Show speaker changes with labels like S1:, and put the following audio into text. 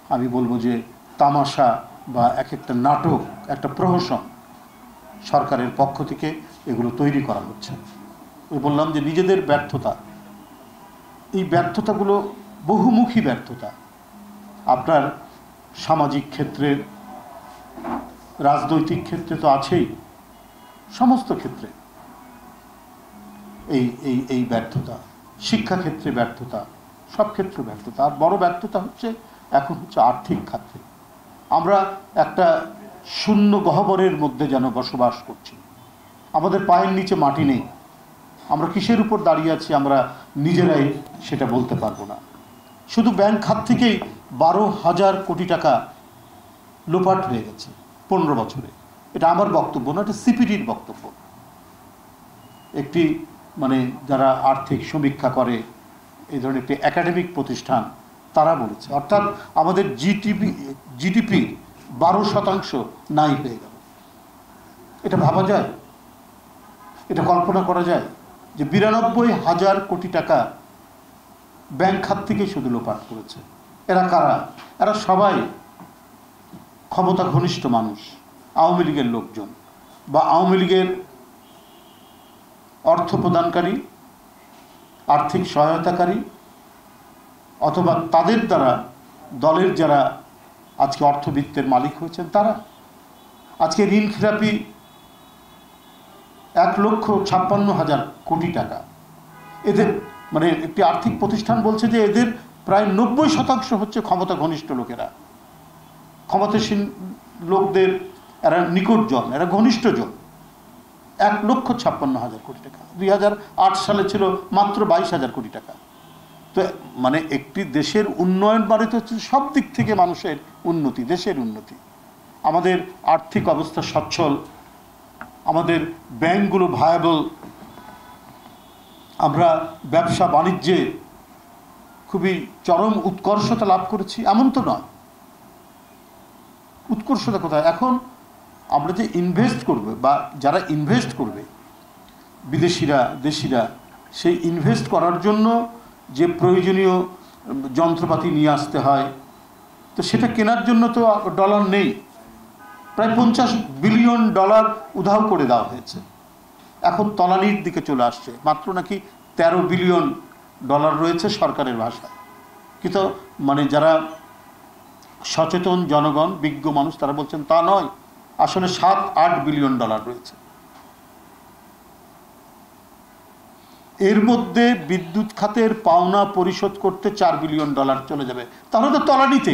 S1: আমি বলবো যে তামাশা বা এক একটা নাটক, একটা প্রহসন সরকারের পক্ষ থেকে এগুলো তৈরি করা হচ্ছে। ওই বললাম যে নিজেদের ব্যর্থতা, এই ব্যর্থতাগুলো বহুমুখী ব্যর্থতা। আপনার সামাজিক ক্ষেত্রে, রাজনৈতিক ক্ষেত্রে তো আছেই, সমস্ত ক্ষেত্রে এই এই এই ব্যর্থতা, শিক্ষাক্ষেত্রে ব্যর্থতা, সব ক্ষেত্রে ব্যর্থতা। আর বড় ব্যর্থতা হচ্ছে এখন হচ্ছে আর্থিক খাতে। আমরা একটা শূন্য গহ্বরের মধ্যে যেন বসবাস করছি, আমাদের পায়ের নিচে মাটি নেই। আমরা কিসের উপর দাঁড়িয়ে আছি আমরা নিজেরাই সেটা বলতে পারবো না। শুধু ব্যাংক খাত থেকেই 12,000 কোটি টাকা লোপাট হয়ে গেছে 15 বছরে। এটা আমার বক্তব্য না, এটা সিপিডির বক্তব্য। একটি মানে যারা আর্থিক সমীক্ষা করে, এই ধরনের একটি একাডেমিক প্রতিষ্ঠান, তারা বলেছে। অর্থাৎ আমাদের জিডিপি 12% নাই হয়ে গেল। এটা ভাবা যায়? এটা কল্পনা করা যায় যে 92,000 কোটি টাকা ব্যাংক খাত থেকে শুধু লোপাট করেছে। এরা কারা? এরা সবাই ক্ষমতা ঘনিষ্ঠ মানুষ, আওয়ামী লীগের লোকজন বা আওয়ামী লীগের অর্থ প্রদানকারী, আর্থিক সহায়তাকারী, অথবা তাদের দ্বারা দলের যারা আজকে অর্থবিত্তের মালিক হয়েছেন তারা। আজকে ঋণ খেলাপি 1,56,000 কোটি টাকা। এদের মানে একটি আর্থিক প্রতিষ্ঠান বলছে যে এদের প্রায় 90% হচ্ছে ক্ষমতা ঘনিষ্ঠ লোকেরা, ক্ষমতাসীন লোকদের এরা নিকটজন, এরা ঘনিষ্ঠজন। 1,56,000 কোটি টাকা। 2008 সালে ছিল মাত্র 22,000 কোটি টাকা। তো মানে একটি দেশের উন্নয়ন মানে তো হচ্ছে সব দিক থেকে মানুষের উন্নতি, দেশের উন্নতি। আমাদের আর্থিক অবস্থা সচ্ছল, আমাদের ব্যাংকগুলো ভায়াবল, আমরা ব্যবসা বাণিজ্যে খুবই চরম উৎকর্ষতা লাভ করেছি, এমন তো নয়। উৎকর্ষতা কোথায়? এখন আমরা যে ইনভেস্ট করবে বা যারা ইনভেস্ট করবে, বিদেশিরা দেশিরা, সেই ইনভেস্ট করার জন্য যে প্রয়োজনীয় যন্ত্রপাতি নিয়ে আসতে হয়, তো সেটা কেনার জন্য তো ডলার নেই। প্রায় $50 বিলিয়ন উধাও করে দেওয়া হয়েছে। এখন তলানির দিকে চলে আসছে। মাত্র নাকি $13 বিলিয়ন রয়েছে সরকারের ভাষায়। কিন্তু মানে যারা সচেতন জনগণ, বিজ্ঞ মানুষ, তারা বলছেন তা নয়, আসলে $7-8 বিলিয়ন রয়েছে। এর মধ্যে বিদ্যুৎ খাতের পাওনা পরিশোধ করতে $4 বিলিয়ন চলে যাবে। তাহলে তো তলানিতে